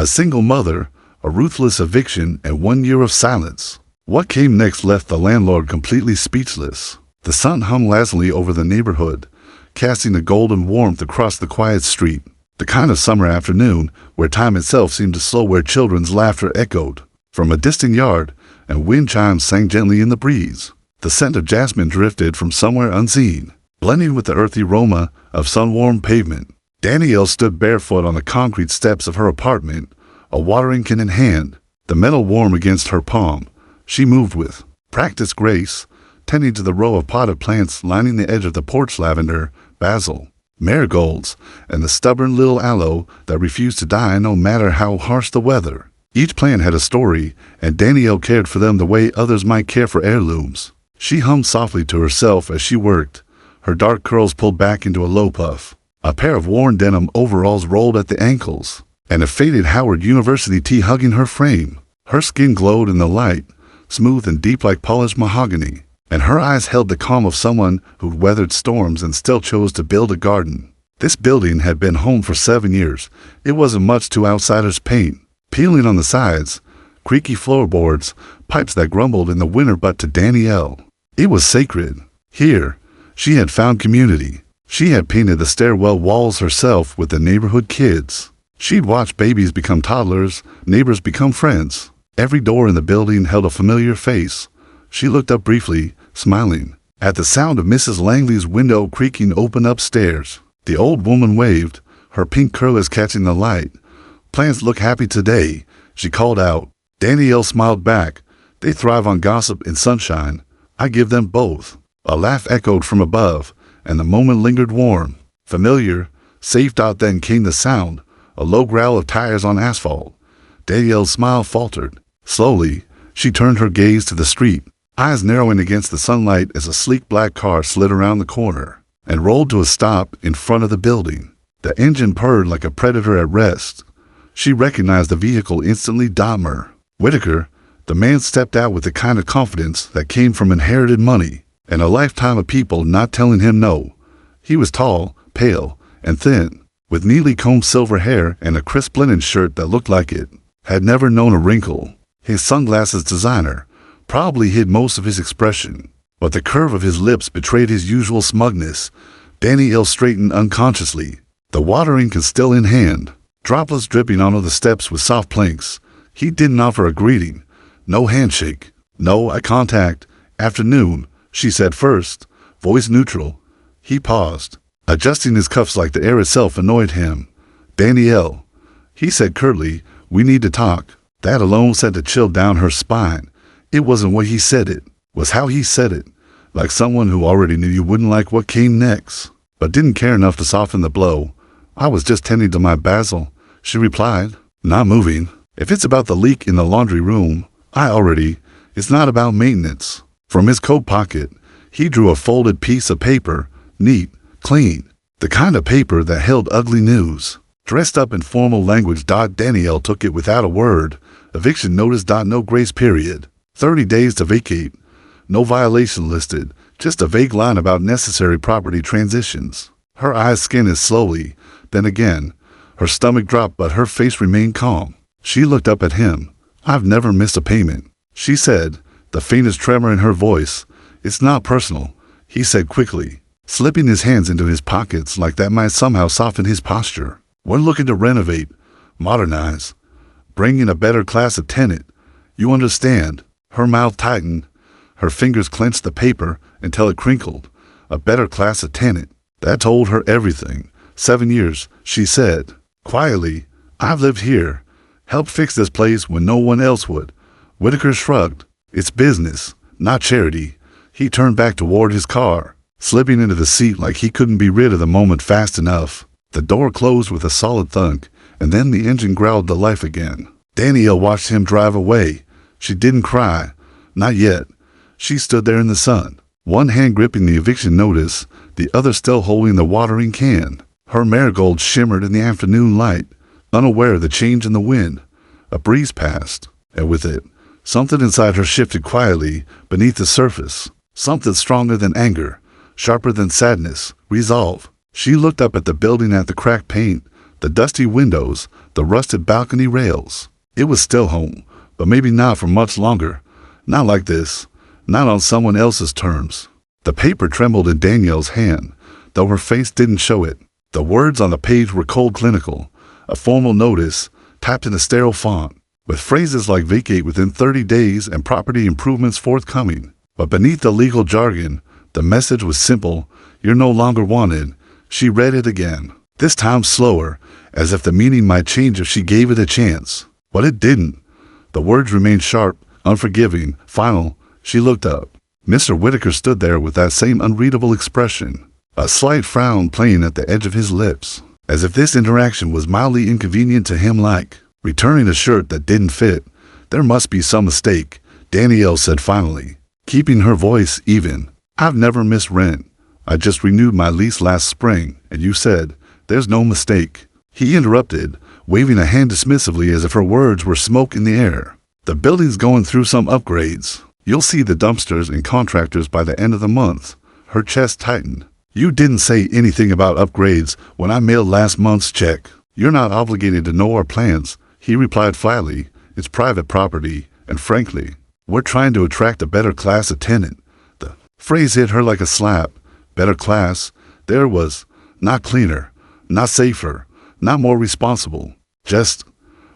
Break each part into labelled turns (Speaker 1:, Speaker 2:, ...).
Speaker 1: A single mother, a ruthless eviction, and 1 year of silence. What came next left the landlord completely speechless. The sun hung lazily over the neighborhood, casting a golden warmth across the quiet street. The kind of summer afternoon where time itself seemed to slow, where children's laughter echoed from a distant yard and wind chimes sang gently in the breeze. The scent of jasmine drifted from somewhere unseen, blending with the earthy aroma of sun-warmed pavement. Danielle stood barefoot on the concrete steps of her apartment, a watering can in hand, the metal warm against her palm. She moved with practiced grace, tending to the row of potted plants lining the edge of the porch: lavender, basil, marigolds, and the stubborn little aloe that refused to die no matter how harsh the weather. Each plant had a story, and Danielle cared for them the way others might care for heirlooms. She hummed softly to herself as she worked, her dark curls pulled back into a low puff. A pair of worn denim overalls rolled at the ankles, and a faded Howard University tee hugging her frame. Her skin glowed in the light, smooth and deep like polished mahogany, and her eyes held the calm of someone who'd weathered storms and still chose to build a garden. This building had been home for 7 years. It wasn't much to outsiders' paint. Peeling on the sides, creaky floorboards, pipes that grumbled in the winter, but to Danielle, it was sacred. Here, she had found community. She had painted the stairwell walls herself with the neighborhood kids. She'd watched babies become toddlers, neighbors become friends. Every door in the building held a familiar face. She looked up briefly, smiling, at the sound of Mrs. Langley's window creaking open upstairs. The old woman waved, her pink curlers catching the light. "Plants look happy today," she called out. Danielle smiled back. "They thrive on gossip and sunshine. I give them both." A laugh echoed from above, and the moment lingered warm, familiar, safe. Then came the sound, a low growl of tires on asphalt. Danielle's smile faltered. Slowly, she turned her gaze to the street, eyes narrowing against the sunlight as a sleek black car slid around the corner and rolled to a stop in front of the building. The engine purred like a predator at rest. She recognized the vehicle instantly. Dahmer. Whitaker, the man stepped out with the kind of confidence that came from inherited money and a lifetime of people not telling him no. He was tall, pale, and thin, with neatly combed silver hair and a crisp linen shirt that looked like it had never known a wrinkle. His sunglasses, designer, probably hid most of his expression, but the curve of his lips betrayed his usual smugness. Danielle straightened unconsciously, the watering can still in hand, droplets dripping onto the steps with soft planks. He didn't offer a greeting. No handshake, no eye contact. "Afternoon," she said first, voice neutral. He paused, adjusting his cuffs like the air itself annoyed him. "Danielle," he said curtly, "we need to talk." That alone sent a chill down her spine. It wasn't what he said, it was how he said it, like someone who already knew you wouldn't like what came next, but didn't care enough to soften the blow. "I was just tending to my basil," she replied, not moving. "If it's about the leak in the laundry room, it's not about maintenance." From his coat pocket, he drew a folded piece of paper, neat, clean, the kind of paper that held ugly news, dressed up in formal language. Danielle took it without a word. Eviction notice. No grace period. 30 days to vacate. No violation listed, just a vague line about necessary property transitions. Her eyes skinned slowly, then again. Her stomach dropped, but her face remained calm. She looked up at him. "I've never missed a payment," she said, the faintest tremor in her voice. "It's not personal," he said quickly, slipping his hands into his pockets like that might somehow soften his posture. "We're looking to renovate, modernize, bring in a better class of tenant. You understand?" Her mouth tightened. Her fingers clenched the paper until it crinkled. A better class of tenant. That told her everything. 7 years, she said, quietly. "I've lived here, helped fix this place when no one else would." Whitaker shrugged. "It's business, not charity." He turned back toward his car, slipping into the seat like he couldn't be rid of the moment fast enough. The door closed with a solid thunk, and then the engine growled to life again. Danielle watched him drive away. She didn't cry. Not yet. She stood there in the sun, one hand gripping the eviction notice, the other still holding the watering can. Her marigolds shimmered in the afternoon light, unaware of the change in the wind. A breeze passed, and with it, something inside her shifted quietly beneath the surface. Something stronger than anger, sharper than sadness, resolve. She looked up at the building, at the cracked paint, the dusty windows, the rusted balcony rails. It was still home, but maybe not for much longer. Not like this. Not on someone else's terms. The paper trembled in Danielle's hand, though her face didn't show it. The words on the page were cold clinical, a formal notice, tapped in a sterile font, with phrases like vacate within 30 days and property improvements forthcoming. But beneath the legal jargon, the message was simple: you're no longer wanted. She read it again, this time slower, as if the meaning might change if she gave it a chance. But it didn't. The words remained sharp, unforgiving, final. She looked up. Mr. Whitaker stood there with that same unreadable expression, a slight frown playing at the edge of his lips, as if this interaction was mildly inconvenient to him, like returning a shirt that didn't fit. There must be some mistake, Danielle said finally, keeping her voice even. I've never missed rent. I just renewed my lease last spring, and you said, there's no mistake. He interrupted, waving a hand dismissively as if her words were smoke in the air. The building's going through some upgrades. You'll see the dumpsters and contractors by the end of the month. Her chest tightened. You didn't say anything about upgrades when I mailed last month's check. You're not obligated to know our plans, he replied flatly. It's private property, and frankly, we're trying to attract a better class of tenant. The phrase hit her like a slap. Better class? There was. Not cleaner, not safer, not more responsible. Just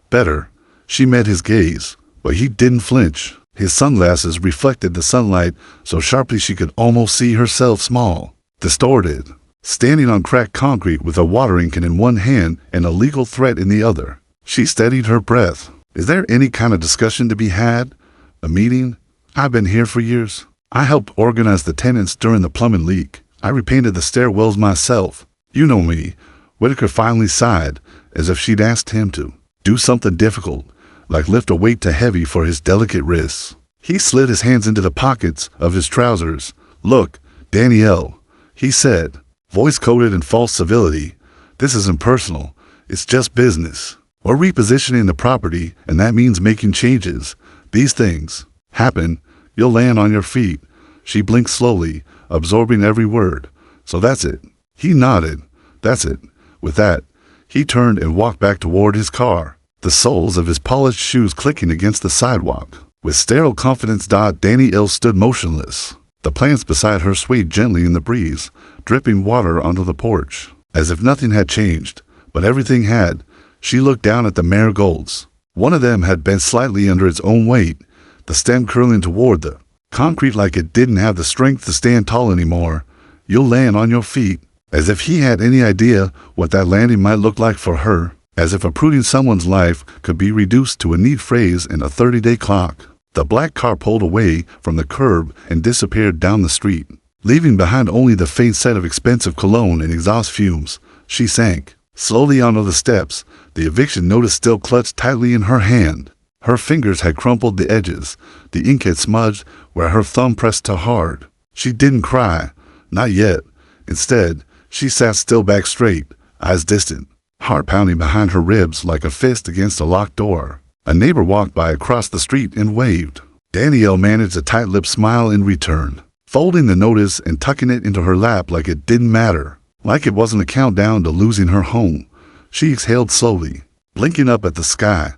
Speaker 1: better. She met his gaze, but he didn't flinch. His sunglasses reflected the sunlight so sharply she could almost see herself small, distorted, standing on cracked concrete with a watering can in one hand and a legal threat in the other. She steadied her breath. Is there any kind of discussion to be had? A meeting? I've been here for years. I helped organize the tenants during the plumbing leak. I repainted the stairwells myself. You know me. Whitaker finally sighed, as if she'd asked him to do something difficult, like lift a weight too heavy for his delicate wrists. He slid his hands into the pockets of his trousers. Look, Danielle, he said, voice coated in false civility, this isn't personal. It's just business. We're repositioning the property, and that means making changes. These things happen. You'll land on your feet. She blinked slowly, absorbing every word. So that's it. He nodded. That's it. With that, he turned and walked back toward his car, the soles of his polished shoes clicking against the sidewalk. With sterile confidence, Danielle stood motionless. The plants beside her swayed gently in the breeze, dripping water onto the porch, as if nothing had changed, but everything had. She looked down at the marigolds. One of them had bent slightly under its own weight, the stem curling toward the concrete like it didn't have the strength to stand tall anymore. You'll land on your feet. As if he had any idea what that landing might look like for her. As if uprooting someone's life could be reduced to a neat phrase in a 30-day clock. The black car pulled away from the curb and disappeared down the street, leaving behind only the faint scent of expensive cologne and exhaust fumes. She sank slowly onto the steps, the eviction notice still clutched tightly in her hand. Her fingers had crumpled the edges, the ink had smudged where her thumb pressed too hard. She didn't cry, not yet. Instead, she sat still, back straight, eyes distant, heart pounding behind her ribs like a fist against a locked door. A neighbor walked by across the street and waved. Danielle managed a tight-lipped smile in return, folding the notice and tucking it into her lap like it didn't matter, like it wasn't a countdown to losing her home. She exhaled slowly, blinking up at the sky.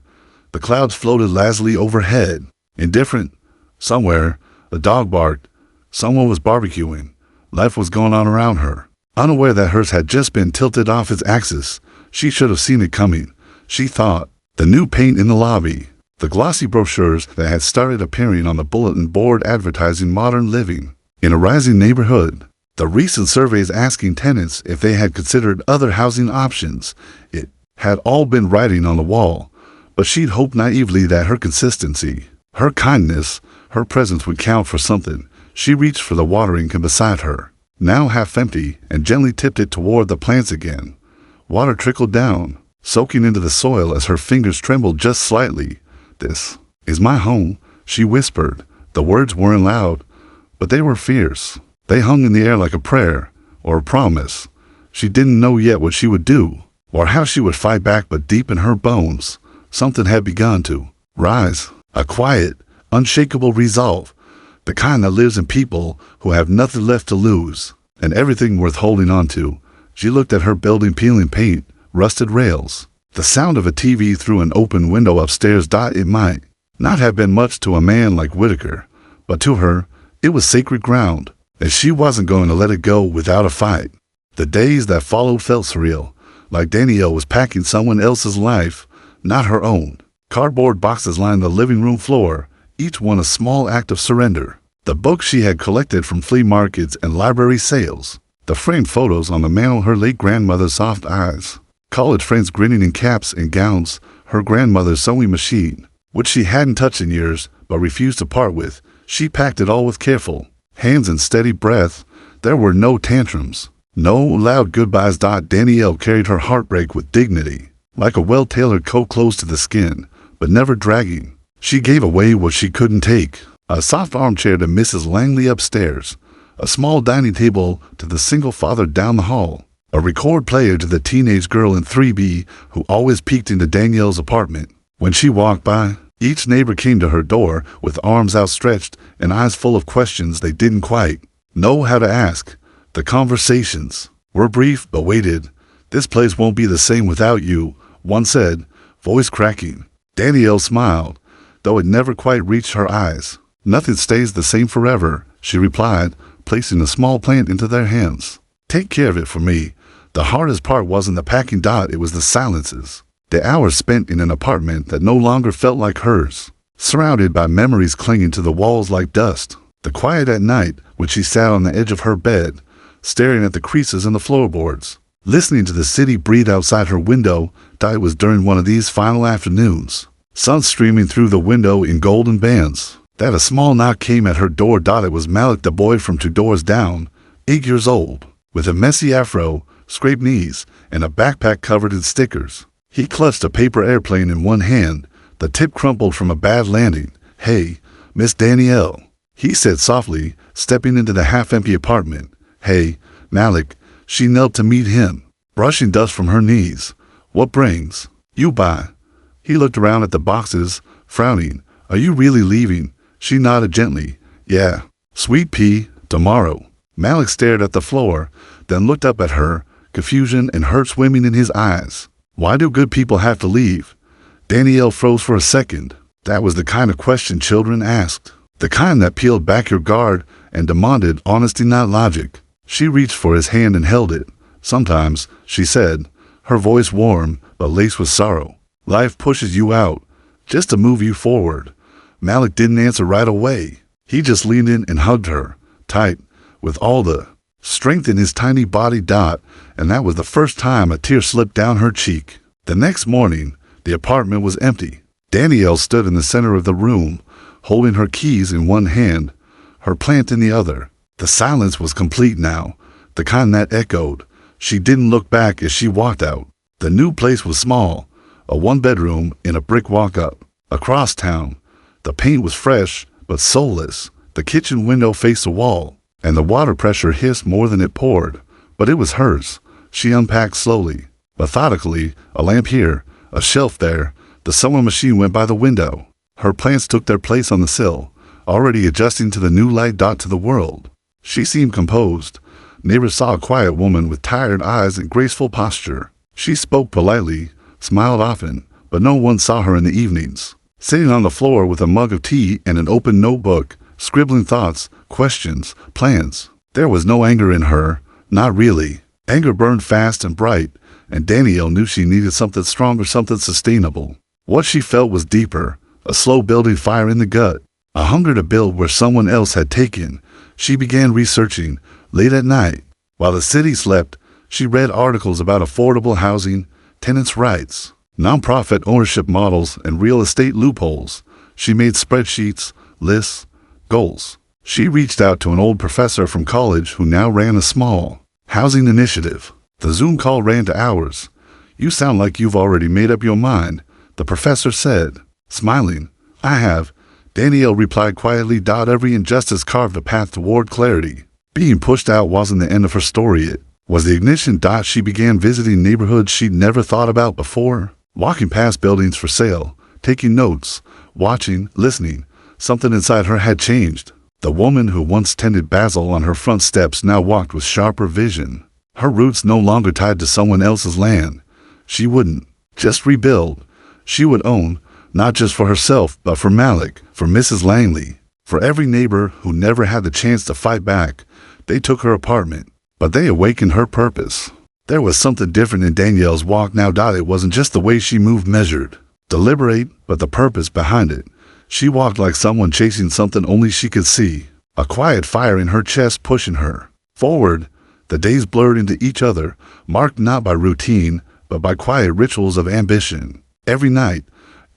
Speaker 1: The clouds floated lazily overhead. Indifferent. Somewhere, a dog barked. Someone was barbecuing. Life was going on around her. Unaware that hers had just been tilted off its axis, she should have seen it coming, she thought. The new paint in the lobby, the glossy brochures that had started appearing on the bulletin board advertising modern living in a rising neighborhood, the recent surveys asking tenants if they had considered other housing options. It had all been writing on the wall, but she'd hoped naively that her consistency, her kindness, her presence would count for something. She reached for the watering can beside her, now half empty, and gently tipped it toward the plants again. Water trickled down, soaking into the soil as her fingers trembled just slightly. This is my home, she whispered. The words weren't loud, but they were fierce. They hung in the air like a prayer, or a promise. She didn't know yet what she would do, or how she would fight back, but deep in her bones, something had begun to rise. A quiet, unshakable resolve, the kind that lives in people who have nothing left to lose, and everything worth holding on to. She looked at her building peeling paint, rusted rails, the sound of a TV through an open window upstairs. It might not have been much to a man like Whitaker, but to her, it was sacred ground, and she wasn't going to let it go without a fight. The days that followed felt surreal, like Danielle was packing someone else's life, not her own. Cardboard boxes lined the living room floor, each one a small act of surrender. The books she had collected from flea markets and library sales, the framed photos on the mantel, her late grandmother's soft eyes, college friends grinning in caps and gowns, her grandmother's sewing machine, which she hadn't touched in years but refused to part with. She packed it all with careful hands and steady breath. There were no tantrums, no loud goodbyes. Danielle carried her heartbreak with dignity, like a well-tailored coat close to the skin, but never dragging. She gave away what she couldn't take. A soft armchair to Mrs. Langley upstairs, a small dining table to the single father down the hall, a record player to the teenage girl in 3B who always peeked into Danielle's apartment. When she walked by, each neighbor came to her door with arms outstretched and eyes full of questions they didn't quite know how to ask. The conversations were brief but weighted. "This place won't be the same without you," one said, voice cracking. Danielle smiled, though it never quite reached her eyes. "Nothing stays the same forever," she replied, placing a small plant into their hands. "Take care of it for me." The hardest part wasn't the packing. It was the silences. The hours spent in an apartment that no longer felt like hers, surrounded by memories clinging to the walls like dust. The quiet at night when she sat on the edge of her bed, staring at the creases in the floorboards, listening to the city breathe outside her window. It was during one of these final afternoons, sun streaming through the window in golden bands, that a small knock came at her door. It was Malik, the boy from 2 doors down, 8 years old, with a messy afro, scraped knees, and a backpack covered in stickers. He clutched a paper airplane in one hand, the tip crumpled from a bad landing. "Hey, Miss Danielle," he said softly, stepping into the half-empty apartment. "Hey, Malik." She knelt to meet him, brushing dust from her knees. "What brings you by?" He looked around at the boxes, frowning. "Are you really leaving?" She nodded gently. "Yeah, sweet pea, tomorrow." Malik stared at the floor, then looked up at her, confusion and hurt swimming in his eyes. "Why do good people have to leave?" Danielle froze for a second. That was the kind of question children asked, the kind that peeled back your guard and demanded honesty, not logic. She reached for his hand and held it. "Sometimes," she said, her voice warm but laced with sorrow, "life pushes you out just to move you forward." Malik didn't answer right away. He just leaned in and hugged her, tight, with all the strength in his tiny body. And that was the first time a tear slipped down her cheek. The next morning, the apartment was empty. Danielle stood in the center of the room, holding her keys in one hand, her plant in the other. The silence was complete now, the kind that echoed. She didn't look back as she walked out. The new place was small, a 1-bedroom in a brick walk-up, across town. The paint was fresh, but soulless. The kitchen window faced a wall, and the water pressure hissed more than it poured. But it was hers. She unpacked slowly, methodically, a lamp here, a shelf there. The sewing machine went by the window. Her plants took their place on the sill, already adjusting to the new light. To the world, she seemed composed. Neighbors saw a quiet woman with tired eyes and graceful posture. She spoke politely, smiled often, but no one saw her in the evenings, sitting on the floor with a mug of tea and an open notebook, scribbling thoughts, questions, plans. There was no anger in her, not really. Anger burned fast and bright, and Danielle knew she needed something stronger, something sustainable. What she felt was deeper, a slow building fire in the gut, a hunger to build where someone else had taken. She began researching, late at night. While the city slept, she read articles about affordable housing, tenants' rights, nonprofit ownership models, and real estate loopholes. She made spreadsheets, lists, goals. She reached out to an old professor from college who now ran a small housing initiative. The Zoom call ran to hours. "You sound like you've already made up your mind," the professor said, smiling. "I have," Danielle replied quietly. Every injustice carved a path toward clarity. Being pushed out wasn't the end of her story. It was the ignition. She began visiting neighborhoods she'd never thought about before, walking past buildings for sale, taking notes, watching, listening. Something inside her had changed. The woman who once tended basil on her front steps now walked with sharper vision. Her roots no longer tied to someone else's land. She wouldn't just rebuild. She would own, not just for herself, but for Malik, for Mrs. Langley, for every neighbor who never had the chance to fight back. They took her apartment, but they awakened her purpose. There was something different in Danielle's walk now. It wasn't just the way she moved, measured, deliberate, but the purpose behind it. She walked like someone chasing something only she could see, a quiet fire in her chest pushing her forward. The days blurred into each other, marked not by routine, but by quiet rituals of ambition. Every night,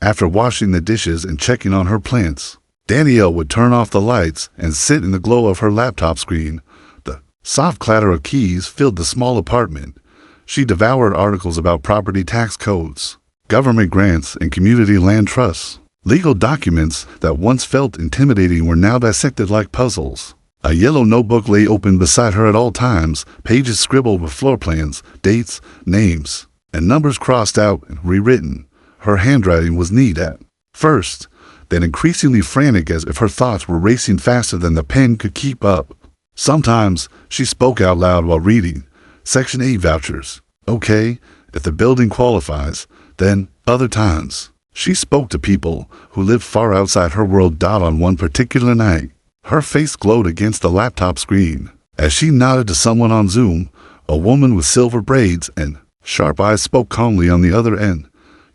Speaker 1: after washing the dishes and checking on her plants, Danielle would turn off the lights and sit in the glow of her laptop screen. The soft clatter of keys filled the small apartment. She devoured articles about property tax codes, government grants, and community land trusts. Legal documents that once felt intimidating were now dissected like puzzles. A yellow notebook lay open beside her at all times, pages scribbled with floor plans, dates, names, and numbers crossed out and rewritten. Her handwriting was neat at first, then increasingly frantic, as if her thoughts were racing faster than the pen could keep up. Sometimes she spoke out loud while reading. Section 8 vouchers. Okay, if the building qualifies, then other times. She spoke to people who lived far outside her world. On one particular night, her face glowed against the laptop screen. As she nodded to someone on Zoom, a woman with silver braids and sharp eyes spoke calmly on the other end.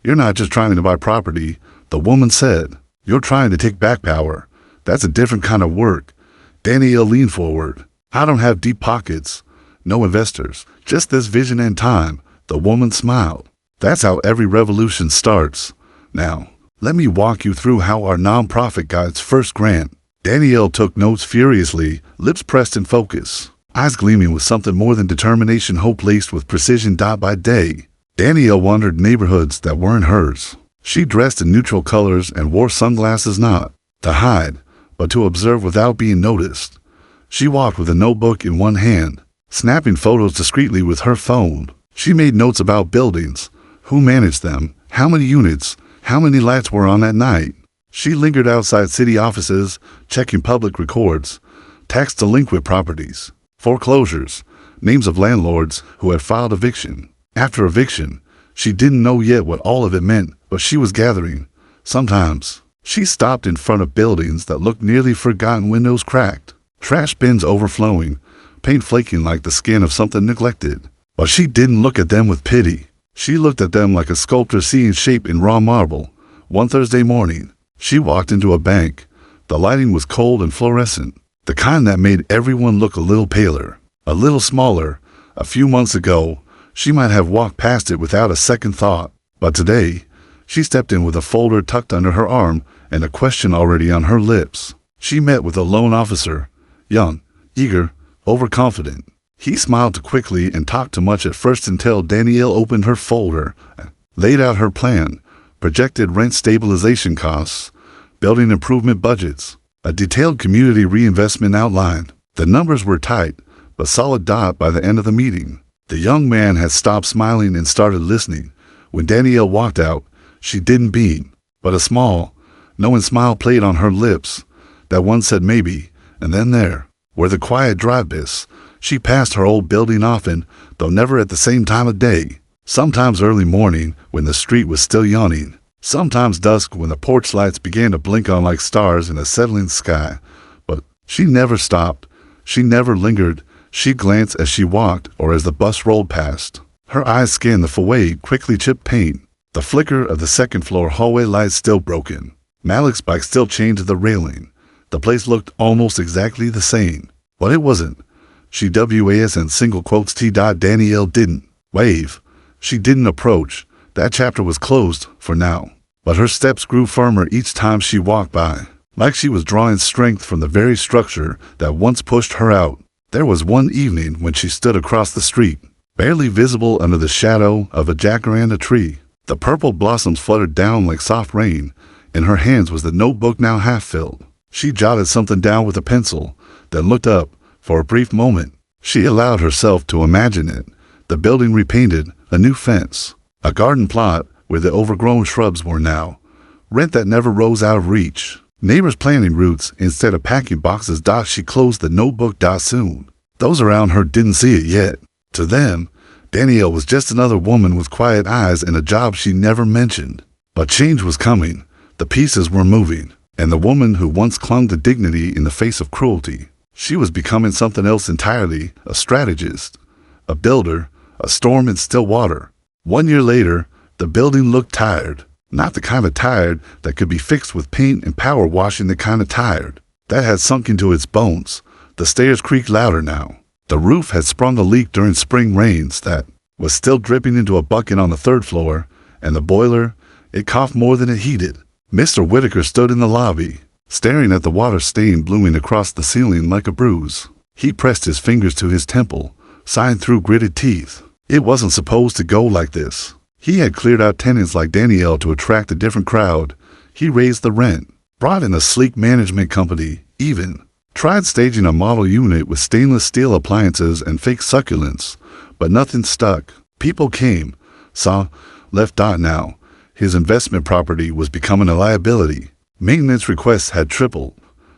Speaker 1: "You're not just trying to buy property," the woman said. "You're trying to take back power. That's a different kind of work." Danielle leaned forward. "I don't have deep pockets. No investors. Just this vision and time." The woman smiled. "That's how every revolution starts. Now, let me walk you through how our nonprofit got its first grant." Danielle took notes furiously, lips pressed in focus, eyes gleaming with something more than determination, hope laced with precision. By day, Danielle wandered neighborhoods that weren't hers. She dressed in neutral colors and wore sunglasses not to hide, but to observe without being noticed. She walked with a notebook in one hand, snapping photos discreetly with her phone. She made notes about buildings, who managed them, how many units, how many lights were on at night. She lingered outside city offices, checking public records, tax delinquent properties, foreclosures, names of landlords who had filed eviction. After eviction, she didn't know yet what all of it meant, but she was gathering. Sometimes, she stopped in front of buildings that looked nearly forgotten, windows cracked, trash bins overflowing, paint flaking like the skin of something neglected. But she didn't look at them with pity. She looked at them like a sculptor seeing shape in raw marble. One Thursday morning, she walked into a bank. The lighting was cold and fluorescent, the kind that made everyone look a little paler, a little smaller. A few months ago, she might have walked past it without a second thought. But today, she stepped in with a folder tucked under her arm and a question already on her lips. She met with a loan officer, young, eager, overconfident. He smiled too quickly and talked too much at first until Danielle opened her folder and laid out her plan, projected rent stabilization costs, building improvement budgets, a detailed community reinvestment outline. The numbers were tight, but solid. By the end of the meeting, the young man had stopped smiling and started listening. When Danielle walked out, she didn't beam, but a small, knowing smile played on her lips. That one said maybe, and then there, where the quiet drive is, she passed her old building often, though never at the same time of day. Sometimes early morning, when the street was still yawning. Sometimes dusk, when the porch lights began to blink on like stars in a settling sky. But she never stopped. She never lingered. She glanced as she walked or as the bus rolled past. Her eyes scanned the foyer, quickly chipped paint, the flicker of the second-floor hallway lights still broken, Malik's bike still chained to the railing. The place looked almost exactly the same, but it wasn't. She was in single quotes T. Danielle didn't wave. She didn't approach. That chapter was closed for now. But her steps grew firmer each time she walked by, like she was drawing strength from the very structure that once pushed her out. There was one evening when she stood across the street, barely visible under the shadow of a jacaranda tree. The purple blossoms fluttered down like soft rain. In her hands was the notebook now half filled. She jotted something down with a pencil, then looked up. For a brief moment, she allowed herself to imagine it. The building repainted, a new fence, a garden plot where the overgrown shrubs were now, rent that never rose out of reach, neighbors planting roots instead of packing boxes. She closed the notebook. Soon, those around her didn't see it yet. To them, Danielle was just another woman with quiet eyes and a job she never mentioned. But change was coming. The pieces were moving. And the woman who once clung to dignity in the face of cruelty, she was becoming something else entirely, a strategist, a builder, a storm in still water. 1 year later, the building looked tired. Not the kind of tired that could be fixed with paint and power washing, the kind of tired that had sunk into its bones. The stairs creaked louder now. The roof had sprung a leak during spring rains that was still dripping into a bucket on the 3rd floor, and the boiler, it coughed more than it heated. Mr. Whitaker stood in the lobby, staring at the water stain blooming across the ceiling like a bruise. He pressed his fingers to his temple, sighing through gritted teeth. It wasn't supposed to go like this. He had cleared out tenants like Danielle to attract a different crowd. He raised the rent, brought in a sleek management company, even tried staging a model unit with stainless steel appliances and fake succulents, but nothing stuck. People came, saw, left. Now, his investment property was becoming a liability. Maintenance requests had tripled.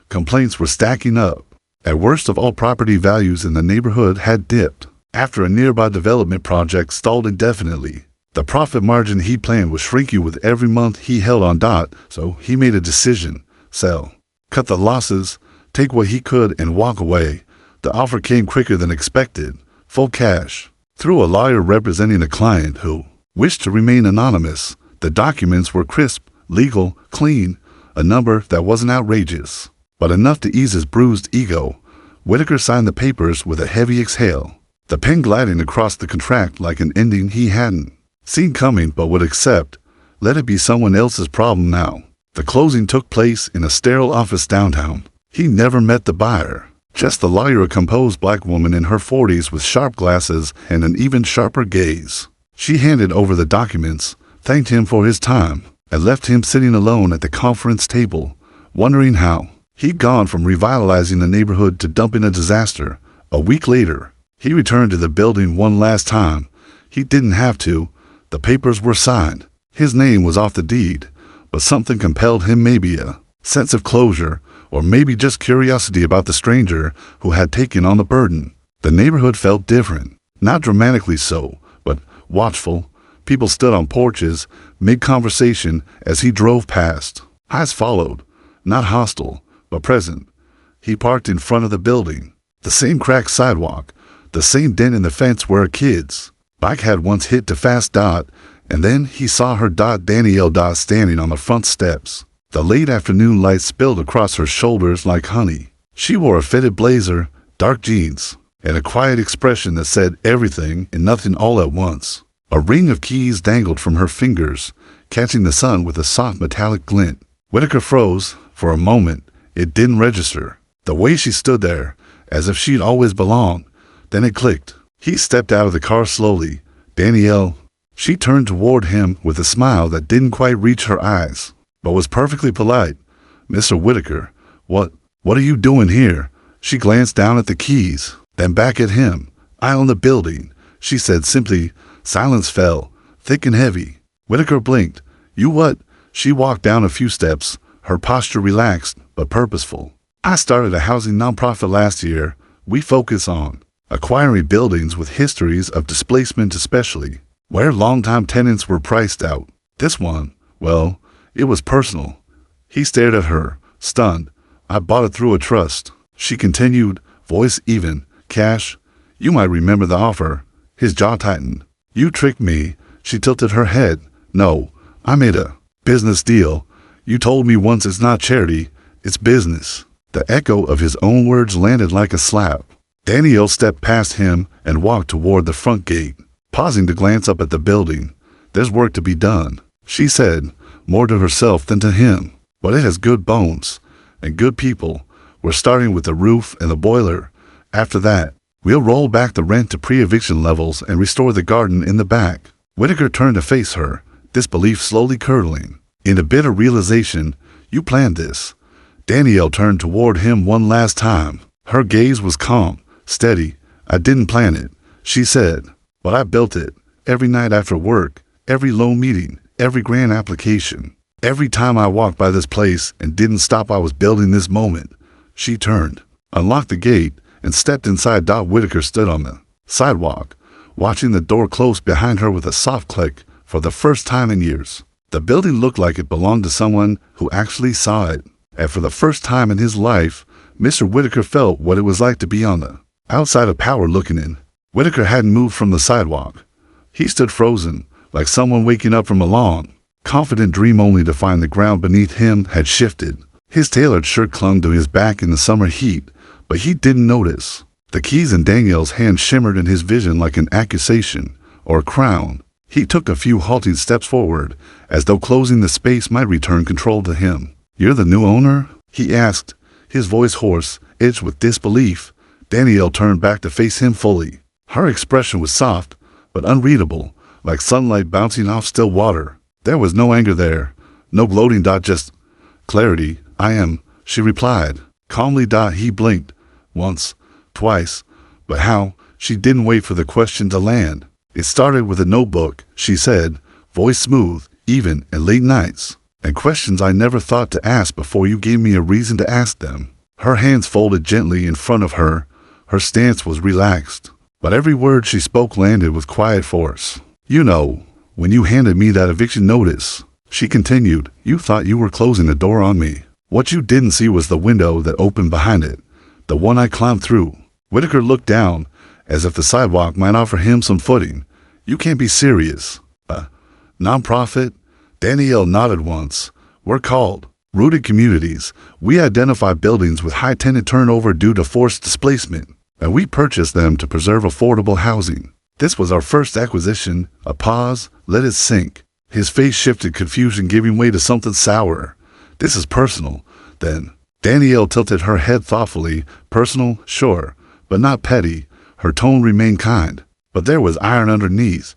Speaker 1: Complaints were stacking up. At worst of all, property values in the neighborhood had dipped. After a nearby development project stalled indefinitely, the profit margin he planned was shrinking with every month he held on. So he made a decision: sell, cut the losses, take what he could, and walk away. The offer came quicker than expected, full cash, through a lawyer representing a client who wished to remain anonymous. The documents were crisp, legal, clean, a number that wasn't outrageous, but enough to ease his bruised ego. Whitaker signed the papers with a heavy exhale, the pen gliding across the contract like an ending he hadn't seen coming but would accept. Let it be someone else's problem now. The closing took place in a sterile office downtown. He never met the buyer, just the lawyer, a composed black woman in her 40s with sharp glasses and an even sharper gaze. She handed over the documents, thanked him for his time, and left him sitting alone at the conference table, wondering how he'd gone from revitalizing the neighborhood to dumping a disaster. A week later, he returned to the building one last time. He didn't have to. The papers were signed. His name was off the deed, but something compelled him, maybe a sense of closure, or maybe just curiosity about the stranger who had taken on the burden. The neighborhood felt different, not dramatically so, but watchful. People stood on porches, mid-conversation as he drove past. Eyes followed, not hostile, but present. He parked in front of the building. The same cracked sidewalk, the same dent in the fence where a kid's bike had once hit to fast. And then he saw her. Danielle standing on the front steps. The late afternoon light spilled across her shoulders like honey. She wore a fitted blazer, dark jeans, and a quiet expression that said everything and nothing all at once. A ring of keys dangled from her fingers, catching the sun with a soft metallic glint. Whitaker froze. For a moment, it didn't register. The way she stood there, as if she'd always belonged. Then it clicked. He stepped out of the car slowly. Danielle. She turned toward him with a smile that didn't quite reach her eyes, but was perfectly polite. Mr. Whitaker, what are you doing here? She glanced down at the keys, then back at him. I own the building, she said simply. Silence fell, thick and heavy. Whitaker blinked. You what? She walked down a few steps, her posture relaxed but purposeful. I started a housing nonprofit last year. We focus on acquiring buildings with histories of displacement, especially where longtime tenants were priced out. This one, well, it was personal. He stared at her, stunned. I bought it through a trust, she continued, voice even. Cash? You might remember the offer. His jaw tightened. You tricked me. She tilted her head. No, I made a business deal. You told me once it's not charity, it's business. The echo of his own words landed like a slap. Danielle stepped past him and walked toward the front gate, pausing to glance up at the building. There's work to be done, she said, more to herself than to him. But it has good bones and good people. We're starting with the roof and the boiler. After that, we'll roll back the rent to pre-eviction levels and restore the garden in the back. Whitaker turned to face her, disbelief slowly curdling. In a bitter realization, you planned this. Danielle turned toward him one last time. Her gaze was calm, steady. I didn't plan it, she said, but I built it. Every night after work, every loan meeting, every grant application. Every time I walked by this place and didn't stop, I was building this moment. She turned, unlocked the gate, and stepped inside. Whitaker stood on the sidewalk, watching the door close behind her with a soft click for the first time in years. The building looked like it belonged to someone who actually saw it. And for the first time in his life, Mr. Whitaker felt what it was like to be on the outside of power looking in. Whitaker hadn't moved from the sidewalk. He stood frozen, like someone waking up from a long, confident dream only to find the ground beneath him had shifted. His tailored shirt clung to his back in the summer heat, but he didn't notice. The keys in Danielle's hand shimmered in his vision like an accusation or a crown. He took a few halting steps forward, as though closing the space might return control to him. "You're the new owner?" he asked, his voice hoarse, edged with disbelief. Danielle turned back to face him fully. Her expression was soft, but unreadable, like sunlight bouncing off still water. There was no anger there, no gloating, just clarity. "I am," she replied. Calmly. He blinked. Once, twice. But how? She didn't wait for the question to land. "It started with a notebook," she said, voice smooth, even at late nights. "And questions I never thought to ask before you gave me a reason to ask them." Her hands folded gently in front of her. Her stance was relaxed, but every word she spoke landed with quiet force. "You know, when you handed me that eviction notice," she continued, "you thought you were closing the door on me. What you didn't see was the window that opened behind it, the one I climbed through." Whitaker looked down, as if the sidewalk might offer him some footing. "You can't be serious." "Nonprofit?" Danielle nodded once. "We're called Rooted Communities. We identify buildings with high tenant turnover due to forced displacement, and we purchase them to preserve affordable housing. This was our first acquisition." A pause, let it sink. His face shifted, confusion giving way to something sour. "This is personal, then." Danielle tilted her head thoughtfully. "Personal, sure, but not petty." Her tone remained kind, but there was iron underneath.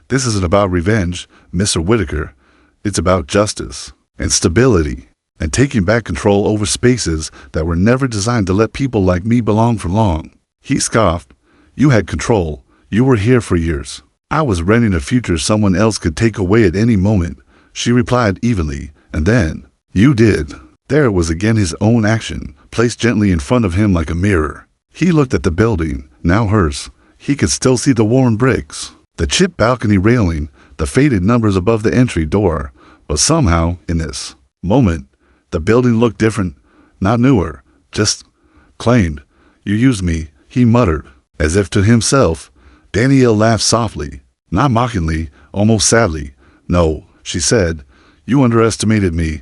Speaker 1: "This isn't about revenge, Mr. Whitaker. It's about justice and stability and taking back control over spaces that were never designed to let people like me belong for long." He scoffed. "You had control. You were here for years. I was renting a future someone else could take away at any moment," she replied evenly. "And then you did." There it was again, his own action, placed gently in front of him like a mirror. He looked at the building, now hers. He could still see the worn bricks, the chipped balcony railing, the faded numbers above the entry door. But somehow, in this moment, the building looked different, not newer, just claimed. "You used me," he muttered, as if to himself. Danielle laughed softly, not mockingly, almost sadly. "No," she said, "you underestimated me.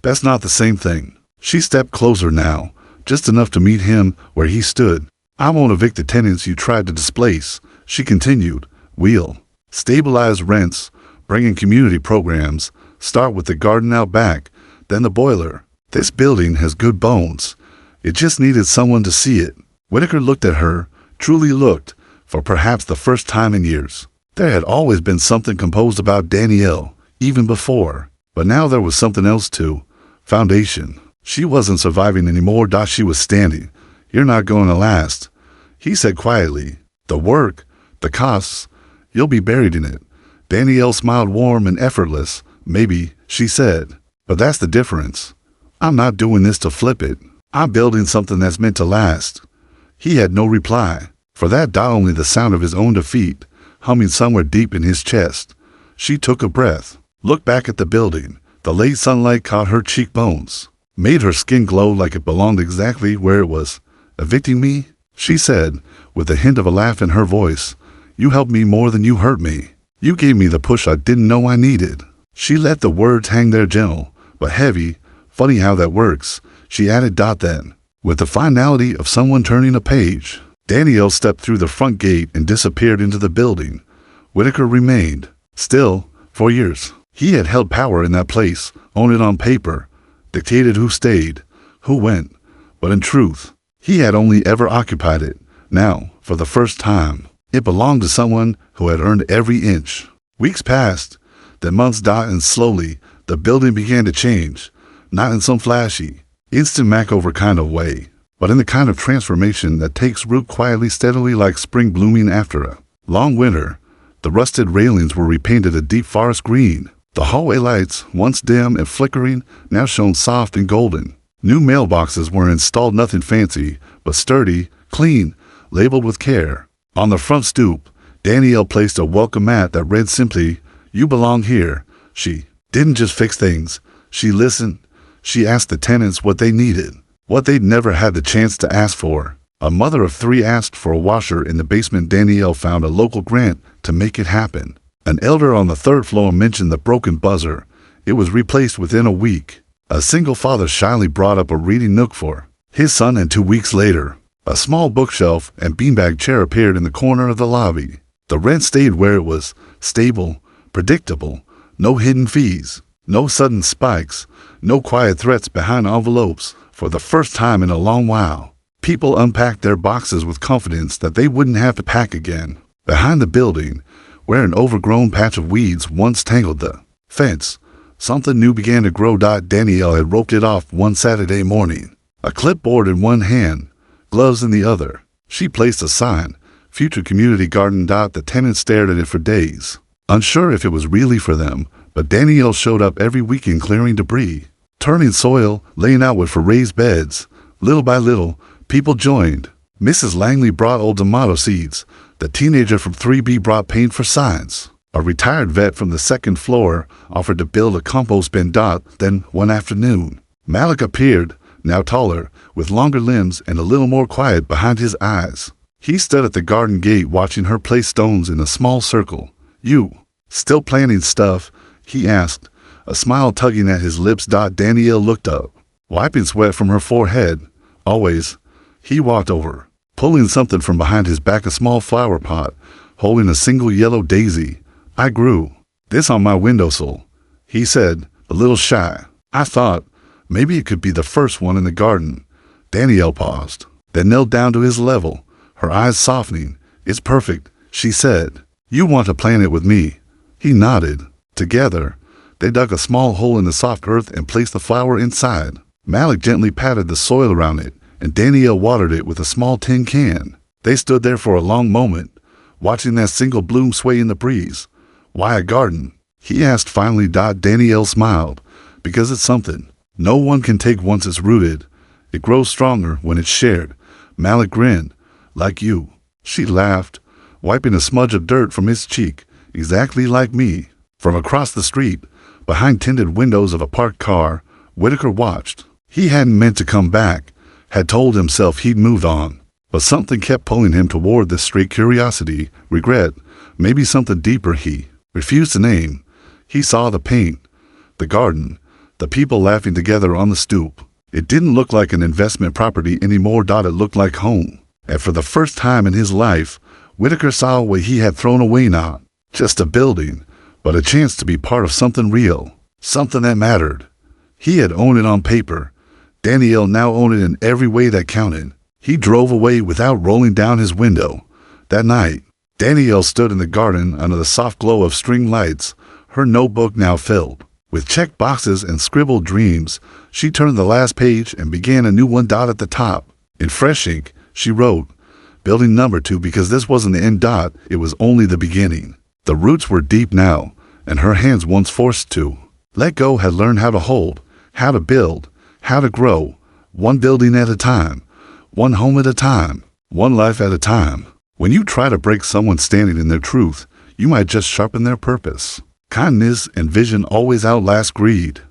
Speaker 1: That's not the same thing." She stepped closer now, just enough to meet him where he stood. "I won't evict the tenants you tried to displace," she continued. "We'll stabilize rents, bring in community programs, start with the garden out back, then the boiler. This building has good bones. It just needed someone to see it." Whitaker looked at her, truly looked, for perhaps the first time in years. There had always been something composed about Danielle, even before, but now there was something else too. Foundation. She wasn't surviving anymore. She was standing. "You're not going to last," he said quietly. "The work, the costs, you'll be buried in it." Danielle smiled, warm and effortless. "Maybe," she said, "but that's the difference. I'm not doing this to flip it. I'm building something that's meant to last." He had no reply. For that, only the sound of his own defeat, humming somewhere deep in his chest. She took a breath, looked back at the building. The late sunlight caught her cheekbones, made her skin glow like it belonged exactly where it was. "Evicting me?" she said, with a hint of a laugh in her voice. "You helped me more than you hurt me. You gave me the push I didn't know I needed." She let the words hang there, gentle, but heavy. "Funny how that works," she added. Then, with the finality of someone turning a page, Danielle stepped through the front gate and disappeared into the building. Whitaker remained, still, for years. He had held power in that place, owned it on paper, dictated who stayed, who went, but in truth, he had only ever occupied it. Now, for the first time, it belonged to someone who had earned every inch. Weeks passed, then months, and slowly, the building began to change, not in some flashy, instant makeover kind of way, but in the kind of transformation that takes root quietly, steadily, like spring blooming after a long winter. The rusted railings were repainted a deep forest green. The hallway lights, once dim and flickering, now shone soft and golden. New mailboxes were installed, nothing fancy, but sturdy, clean, labeled with care. On the front stoop, Danielle placed a welcome mat that read simply, "You belong here." She didn't just fix things. She listened. She asked the tenants what they needed, what they'd never had the chance to ask for. A mother of 3 asked for a washer in the basement. Danielle found a local grant to make it happen. An elder on the 3rd floor mentioned the broken buzzer. It was replaced within a week. A single father shyly brought up a reading nook for his son, and 2 weeks later, a small bookshelf and beanbag chair appeared in the corner of the lobby. The rent stayed where it was, stable, predictable, no hidden fees, no sudden spikes, no quiet threats behind envelopes. For the first time in a long while, people unpacked their boxes with confidence that they wouldn't have to pack again. Behind the building, where an overgrown patch of weeds once tangled the fence, something new began to grow. Danielle had roped it off one Saturday morning, a clipboard in one hand, gloves in the other. She placed a sign, "Future Community Garden." The tenants stared at it for days, unsure if it was really for them, but Danielle showed up every weekend, clearing debris, turning soil, laying out wood for raised beds. Little by little, people joined. Mrs. Langley brought old tomato seeds. The teenager from 3B brought paint for signs. A retired vet from the 2nd floor offered to build a compost bin. Then, one afternoon, Malik appeared, now taller, with longer limbs and a little more quiet behind his eyes. He stood at the garden gate watching her place stones in a small circle. "You still planting stuff?" he asked, a smile tugging at his lips. Danielle looked up, wiping sweat from her forehead. "Always." He walked over, pulling something from behind his back, a small flower pot, holding a single yellow daisy. "I grew this on my windowsill," he said, a little shy. "I thought maybe it could be the first one in the garden." Danielle paused, then knelt down to his level, her eyes softening. "It's perfect," she said. "You want to plant it with me?" He nodded. Together, they dug a small hole in the soft earth and placed the flower inside. Malik gently patted the soil around it, and Danielle watered it with a small tin can. They stood there for a long moment, watching that single bloom sway in the breeze. "Why a garden?" he asked finally. Danielle smiled. "Because it's something no one can take once it's rooted. It grows stronger when it's shared." Malik grinned. "Like you." She laughed, wiping a smudge of dirt from his cheek. "Exactly like me." From across the street, behind tinted windows of a parked car, Whitaker watched. He hadn't meant to come back, had told himself he'd moved on. But something kept pulling him toward this street. Curiosity, regret, maybe something deeper he refused to name. He saw the paint, the garden, the people laughing together on the stoop. It didn't look like an investment property anymore. It looked like home. And for the first time in his life, Whitaker saw what he had thrown away, not just a building, but a chance to be part of something real, something that mattered. He had owned it on paper. Danielle now owned it in every way that counted. He drove away without rolling down his window. That night, Danielle stood in the garden under the soft glow of string lights, her notebook now filled with checked boxes and scribbled dreams. She turned the last page and began a new one. At the top, in fresh ink, she wrote, "Building number 2," because this wasn't the end. It was only the beginning. The roots were deep now, and her hands, once forced to let go, had learned how to hold, how to build, how to grow, one building at a time, one home at a time, one life at a time. When you try to break someone standing in their truth, you might just sharpen their purpose. Kindness and vision always outlast greed.